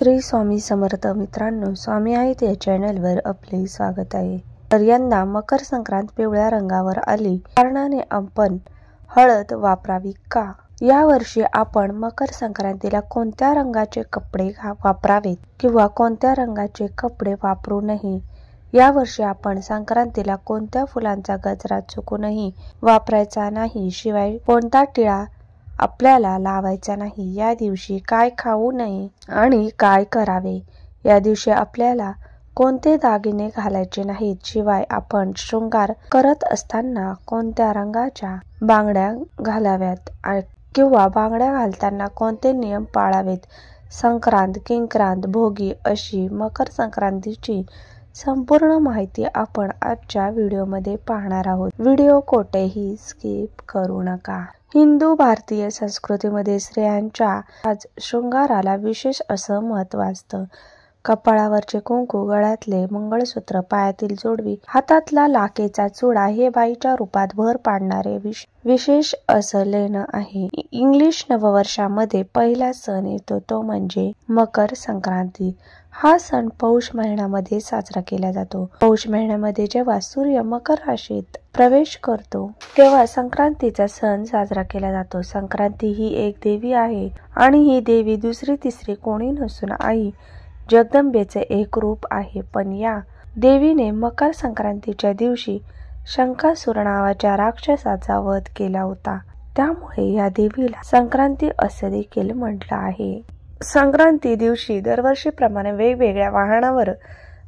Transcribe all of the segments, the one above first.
श्री स्वामी समर्थ मित्रांनो, स्वामी आहेत या चॅनलवर आपले स्वागत आहे। तर यंदा मकर संक्रांत पिवळ्या रंगावर आली, कारणाने आपण हळद वापरावी का? या वर्षी आपण मकर संक्रांतीला कोणत्या रंगाचे कपडे वापरावेत किंवा कोणत्या रंगाचे कपडे वापरू नये? या वर्षी आपण संक्रांतीला कोणत्या फुलांचा गजरा चुकूनही वापरायचा नाही, शिवाय कोणता टिळा आपल्याला लावायचा नाही। या दिवशी काय खाऊ नये आणि काय करावे? या दिवशी आपल्याला कोणते दागिने घालायचे नाहीत, शिवाय आपण शृंगार करत असताना कोणत्या रंगाच्या बांगड्या घालाव्यात किंवा बांगड्या घालताना कोणते नियम पाळावेत। संक्रांत, किंक्रांत, भोगी अशी मकर संक्रांतीची संपूर्ण माहिती आपण आजच्या व्हिडिओमध्ये पाहणार आहोत। व्हिडिओ कोठेही स्किप करू नका। हिंदू भारतीय संस्कृतीमध्ये स्त्रियांच्या आज शृंगाराला विशेष असं महत्त्व असतं। कपाळावरचे कुंकू, गळ्यातले मंगळसूत्र, पायातील जोडवी, हातातला लाखेचा चुडा हे बाईच्या रूपात भर पाडणारे विशेष असं लेणं आहे। इंग्लिश नववर्षामध्ये पहिला सण येतो तो म्हणजे मकर संक्रांती। हा सण पौष महिन्यामध्ये साजरा केला जातो। पौष महिन्यामध्ये जेव्हा सूर्य मकर राशीत प्रवेश करतो तेव्हा संक्रांतीचा सण साजरा केला जातो। संक्रांती ही एक देवी आहे आणि ही देवी दुसरी तिसरी कोणी नसून आई जगदंबेचे एक रूप आहे। पण या देवीने मकर संक्रांतीच्या दिवशी शंकासुर नावाच्या राक्षसाचा वध केला होता, त्यामुळे या देवीला संक्रांती असे देखील म्हटलं आहे। संक्रांती दिवशी दरवर्षीप्रमाणे वेगवेगळ्या वाहनावर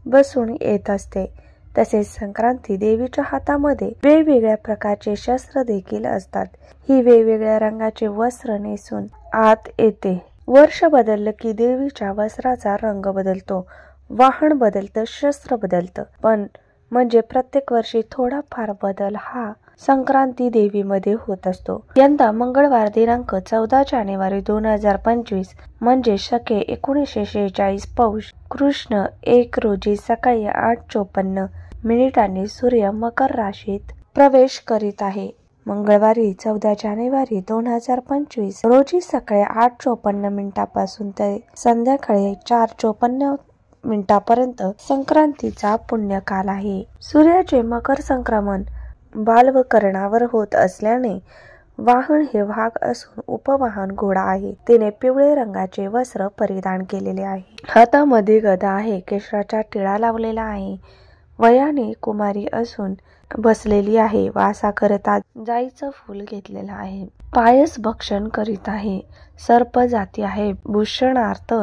बसून येत असते। तसेच संक्रांती देवीच्या हातामध्ये वेगवेगळ्या प्रकारचे शस्त्र देखील असतात। ही वेगवेगळ्या रंगाचे वस्त्र नेसून आत येते। वर्ष बदललं की देवीच्या वस्त्राचा रंग बदलतो, वाहन बदलतं, शस्त्र बदलतं, पण म्हणजे प्रत्येक वर्षी थोडाफार बदल हा संक्रांती देवीमध्ये होत असतो। यंदा मंगळवार दिनांक 14 जानेवारी 2025 म्हणजे शके 1946 पौष कृष्ण 1 रोजी सकाळी 8:54 सूर्य मकर राशीत प्रवेश करीत आहे। मंगळवारी 14 जानेवारी 2025 रोजी सकाळी 8:54 पासून ते संध्याकाळी 4:54 पर्यंत संक्रांतीचा पुण्यकाल आहे। सूर्याचे मकर संक्रमण बालवकरणावर होत असल्याने वाहन हे वाघ असून उपवाहन घोडा आहे। तिने पिवळे रंगाचे वस्त्र परिधान केलेले आहे। हातामध्ये गदा आहे, केशराचा टिळा लावलेला आहे, वयाने कुमारी असून बसलेली आहे, वासा करता जाईचं फूल घेतलेलं आहे, पायस भक्षण करीत आहे, सर्प जाती आहे, भूषणार्थ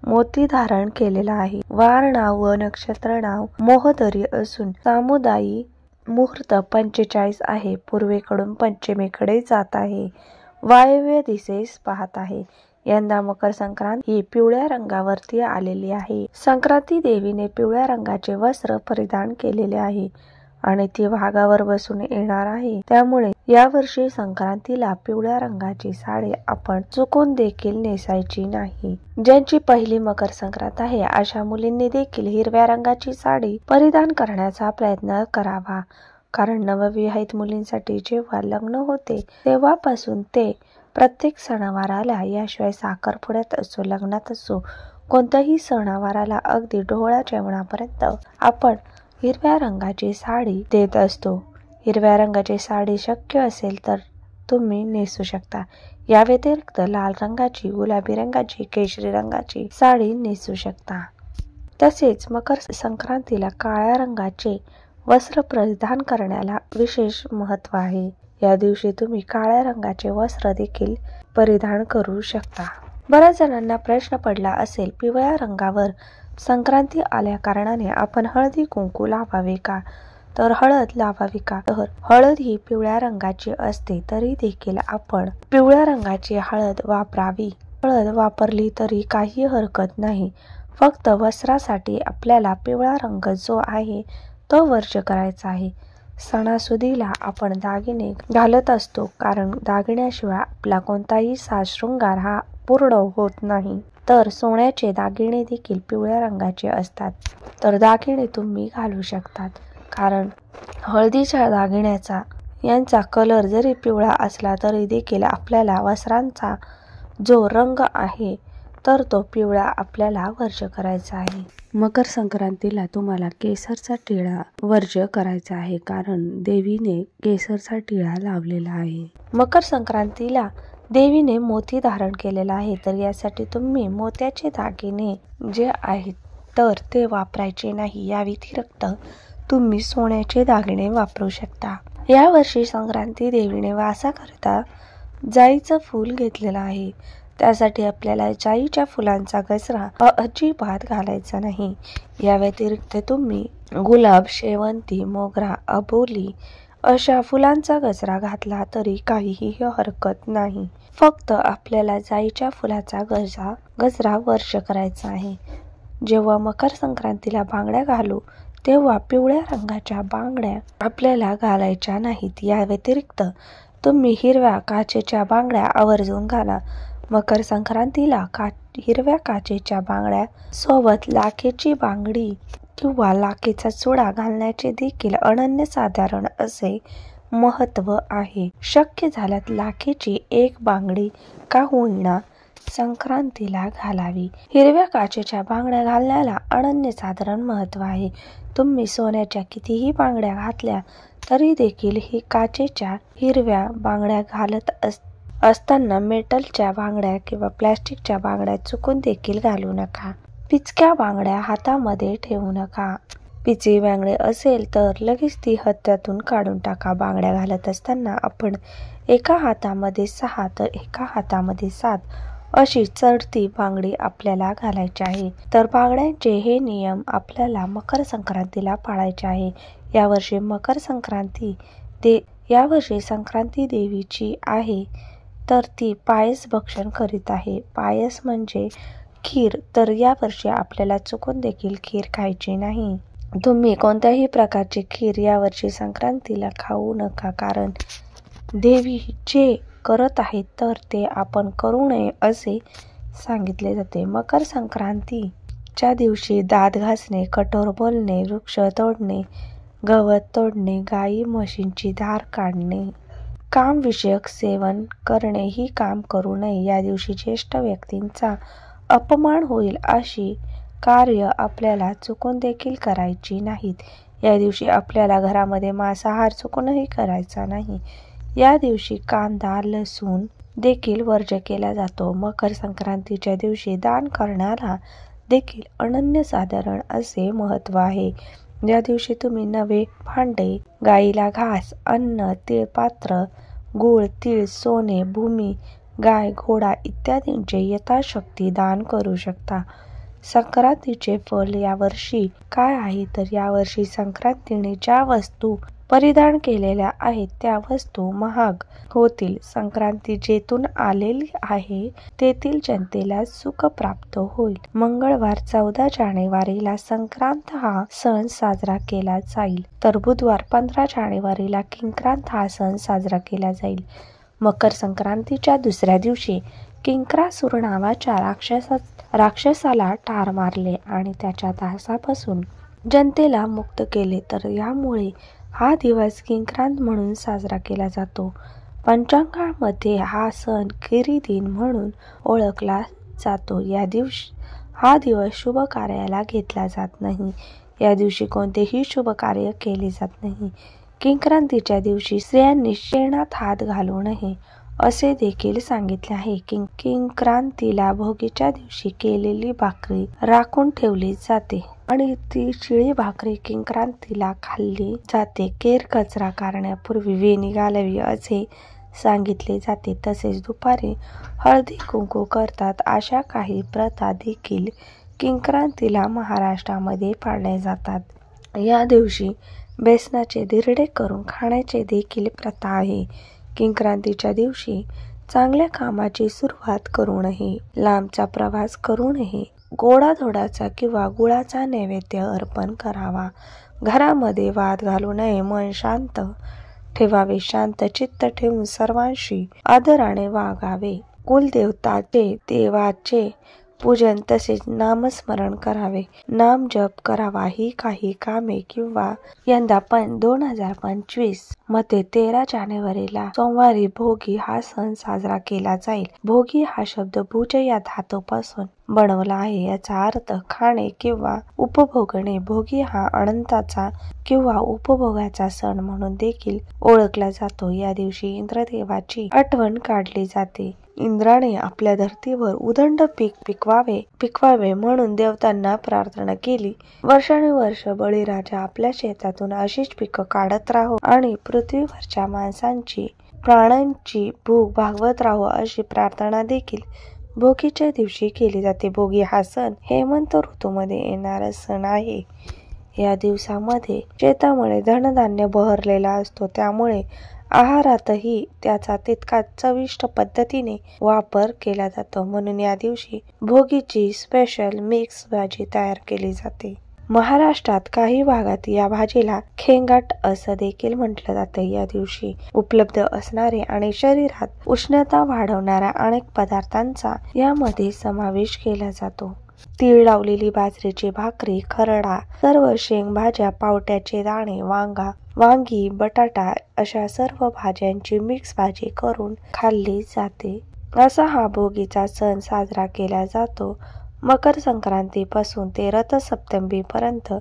मोती धारण केलेला आहे, वार नाव व नक्षत्र नाव मोहदरी असून सामुदायी मुहूर्त 45 आहे, पूर्वेकडून पश्चिमेकडे जात आहे, वायव्य दिशेस पाहत आहे। यंदा मकर संक्रांत ही पिवळ्या रंगावरती आलेली आहे। संक्रांती देवीने पिवळ्या रंगाचे वस्त्र परिधान केलेले आहे आणि ती वाघावर बसून येणार आहे, त्यामुळे यावर्षी संक्रांतीला पिवळ्या रंगाची साडी आपण चुकून देखील नेसायची नाही। ज्यांची पहिली मकर संक्रांत आहे अशा मुलींनी देखील हिरव्या रंगाची साडी परिधान करण्याचा प्रयत्न करावा, कारण नवविवाहित मुलींसाठी जेव्हा लग्न होते तेव्हापासून ते प्रत्येक सणावाराला, याशिवाय साखरपुड्यात असो, लग्नात असो, कोणत्याही सणावाराला अगदी ढोळ्या जेवणापर्यंत आपण हिरव्या रंगाची साडी देत असतो। हिरव्या रंगाची साडी शक्य असेल तर तुम्ही नेसू शकता। या व्यतिरिक्त लाल रंगाची, गुलाबी रंगाची, केशरी रंगाची साडी नेसू शकता। तसेच मकर संक्रांतीला काळ्या रंगाचे वस्त्र परिधान करण्याला विशेष महत्त्व आहे। या दिवशी तुम्ही काळ्या रंगाचे वस्त्र देखील परिधान करू शकता। बऱ्याच जणांना प्रश्न पडला असेल, पिवळ्या रंगावर संक्रांती आल्या कारणाने आपण हळदी कुंकू लावावे का? तर हळद लावावी का? तर हळद ही पिवळ्या रंगाची असते, तरी देखील आपण पिवळ्या रंगाची हळद वापरावी। हळद वापरली तरी काही हरकत नाही, फक्त वस्त्रासाठी आपल्याला पिवळा रंग जो आहे तो वर्ज करायचा आहे। सणासुदीला आपण दागिने घालत असतो, कारण दागिन्याशिवाय आपला कोणताही साज शृंगार हा पूर्ण होत नाही। तर सोन्याचे दागिने देखील पिवळ्या रंगाचे असतात, तर दागिने तुम्ही घालू शकतात, कारण हळदीच्या दागिन्याचा यांचा कलर जरी पिवळा असला तरी देखील आपल्याला वस्त्रांचा जो रंग आहे तर तो पिवळा आपल्याला वर्ज्य करायचा आहे. मकर संक्रांतीला तुम्हाला केसरचा टिळा वर्ज्य करायचा आहे, कारण देवीने केसरचा टिळा लावलेला आहे. मकर संक्रांतीला देवीने मोती धारण केलेला आहे, तर यासाठी तुम्ही मोत्याचे दागिने जे आहेत तर ते वापरायचे नाही. या व्यतिरिक्त तुम्ही सोन्याचे दागिने वापरू शकता. या वर्षी संक्रांती देवीने वासाकरिता जाईचं फूल घेतलेलं आहे. त्यासाठी आपल्याला जाईच्या फुलांचा गजरा अजिबात घालायचा नाही. या व्यतिरिक्त तुम्ही गुलाब, शेवंती, मोगरा, अबोली अशा फुलांचा गजरा घातला तरी काहीही हरकत नाही. फक्त आपल्याला जाईच्या फुलाचा गजरा वर्ष करायचा आहे. जेव्हा मकर संक्रांतीला बांगड्या घालू तेव्हा पिवळ्या रंगाच्या बांगड्या आपल्याला घालायच्या नाहीत. या व्यतिरिक्त तुम्ही हिरव्या काचेच्या बांगड्या आवर्जून घाला. मकर संक्रांतीला हिरव्या काचेच्या बांगड्या सोबत लाखेची बांगडी किंवा लाखेचा चुडा घालण्याचे देखील अनन्यसाधारण असे महत्त्व आहे. शक्य झाल्यास लाखेची एक बांगडी का होईना संक्रांतीला घालावी. हिरव्या काचेच्या बांगड्या घालण्याला अनन्यसाधारण महत्त्व आहे. तुम्ही सोन्याच्या कितीही बांगड्या घातल्या तरी देखील ही काचेच्या हिरव्या बांगड्या घालत असताना मेटलच्या बांगड्या किंवा प्लॅस्टिकच्या बांगड्या चुकून देखील घालू नका. पिचक्या बांगड्या हातामध्ये ठेवू नका. पिचकी बांगडी असेल तर लगेच ती हातातून काढून टाका. बांगड्या घालत असताना आपण एका हातामध्ये 6 तर एका हातामध्ये 7 अशी चढती बांगडी आपल्याला घालायची आहे. तर बांगड्यांचे हे नियम आपल्याला मकर संक्रांतीला पाळायचे आहे. यावर्षी संक्रांती देवीची आहे तर ती पायस भक्षण करीत आहे. पायस म्हणजे खीर, तर यावर्षी आपल्याला चुकून देखील खीर खायची नाही. तुम्ही कोणत्याही प्रकारची खीर यावर्षी संक्रांतीला खाऊ नका, कारण देवी जे करत आहेत तर ते आपण करू नये असे सांगितले जाते. मकर संक्रांतीच्या दिवशी दात घासणे, कठोर बोलणे, वृक्ष तोडणे, गवत तोडणे, गाई म्हशींची धार काढणे, कामविषयक सेवन करणे ही काम करू नये. या दिवशी ज्येष्ठ व्यक्तींचा अपमान होईल अशी कार्य आपल्याला चुकून देखील करायची नाहीत. या दिवशी आपल्याला घरामध्ये मांसाहार चुकूनही करायचा नाही. या दिवशी कांदा, लसूण देखील वर्ज्य केला जातो. मकर संक्रांतीच्या दिवशी दान करण्याला देखील अनन्यसाधारण असे महत्त्व आहे. या दिवशी तुम्ही नवे भांडे, गाईला घास, अन्न, तिळपात्र, गूळ, तीळ, सोने, भूमी, गाय, घोडा इत्यादींचे यथाशक्ती दान करू शकता. संक्रांतीचे फल यावर्षी काय आहे तर यावर्षी संक्रांतीने ज्या वस्तू परिधान केलेल्या आहेत त्या वस्तू महाग होतील. संक्रांती जेथून आलेली आहे तेथील जनतेला सुख प्राप्त होईल. मंगळवार 14 जानेवारीला संक्रांत हा सण साजरा केला जाईल, तर बुधवार 15 जानेवारीला किंक्रांत हा सण साजरा केला जाईल. मकर संक्रांतीच्या दुसऱ्या दिवशी किंक्रासुर नावाच्या राक्षसाला ठार मारले आणि त्याच्या त्रासापासून जनतेला मुक्त केले, तर यामुळे हा दिवस किंक्रांत म्हणून साजरा केला जातो. पंचांगामध्ये हा सण खिरी दिन म्हणून ओळखला जातो. हा दिवस शुभ कार्याला घेतला जात नाही. या दिवशी कोणतेही शुभ कार्य केले जात नाही. किंक्रांतीच्या दिवशी स्त्रियांनी शेणात हात घालू नये असे देखील सांगितले आहे. किंक्रांतीला भोगीच्या दिवशी केलेली भाकरी राखून ठेवली जाते आणि ती शिळी भाकरी किंक्रांतीला खाल्ली जाते. केर कचरा करण्यापूर्वी वेणी घालावी असे सांगितले जाते. तसेच दुपारी हळदी कुंकू करतात. अशा काही प्रथा देखील किंक्रांतीला महाराष्ट्रामध्ये पाळल्या जातात. या दिवशी बेसनाचे धिरडे करून खाण्याचे देखील प्रथा आहे. किंक्रांतीच्या दिवशी चांगल्या कामाची सुरुवात करू नये, लांबचा प्रवास करू नये, गोडाधोडाचा किंवा गुळाचा नैवेद्य अर्पण करावा, घरामध्ये वाद घालू नये, मन शांत ठेवावे, शांत चित्त ठेवून सर्वांशी आदराने वागावे, कुलदेवताचे देवाचे पूजन तसेच नामस्मरण करावे, नाम जप करावा ही काही कामे किंवा यंदा पण 2025 मध्ये 13 जानेवारीला सोमवारी भोगी हा सण साजरा केला जाईल। भोगी हा शब्द भुज या धातूपासून बनवला आहे। याचा अर्थ खाणे किंवा उपभोगणे। भोगी हा अनंताचा किंवा उपभोगाचा सण म्हणून देखील ओळखला जातो। या दिवशी इंद्रदेवाची आठवण काढली जाते। इंद्राने आपल्या धर्तीवर उदंड पीक पिकवावे म्हणून देवतांना प्रार्थना केली। वर्षानुवर्ष बळीराजा आपल्या शेतातून अशीच पिकं काढत राहो आणि पृथ्वीवरच्या माणसांची प्राण्यांची भूक भागवत राहो अशी प्रार्थना देखील भोगीच्या दिवशी केली जाते। भोगी हा सण हेमंत ऋतूमध्ये येणारा सण आहे। या दिवसामध्ये शेतामुळे धनधान्य बहरलेला असतो, त्यामुळे आहारातही त्याचा तितकाच चविष्ट पद्धतीने वापर केला जातो। म्हणून या दिवशी भोगीची स्पेशल मिक्स भाजी तयार केली जाते। महाराष्ट्रात काही भागात या भाजीला खेंगाट असं देखील म्हटलं जातं। या दिवशी उपलब्ध असणारे आणि शरीरात उष्णता वाढवणाऱ्या अनेक पदार्थांचा यामध्ये समावेश केला जातो। तीळ लावलेली बाजरीची भाकरी, खरडा, सर्व शेंगभाज्या, पावट्याचे दाणे, वांगी, बटाटा अशा सर्व भाज्यांची मिक्स भाजी करून खाल्ली जाते। असा हा भोगीचा सण साजरा केला जातो। मकर संक्रांतीपासून ते रथसप्तमी पर्यंत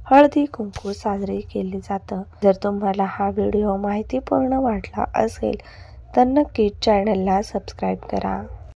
हळदी कुंकू साजरे केले जातं। जर तुम्हाला हा व्हिडिओ माहितीपूर्ण वाटला असेल तर नक्कीच चॅनलला सबस्क्राईब करा।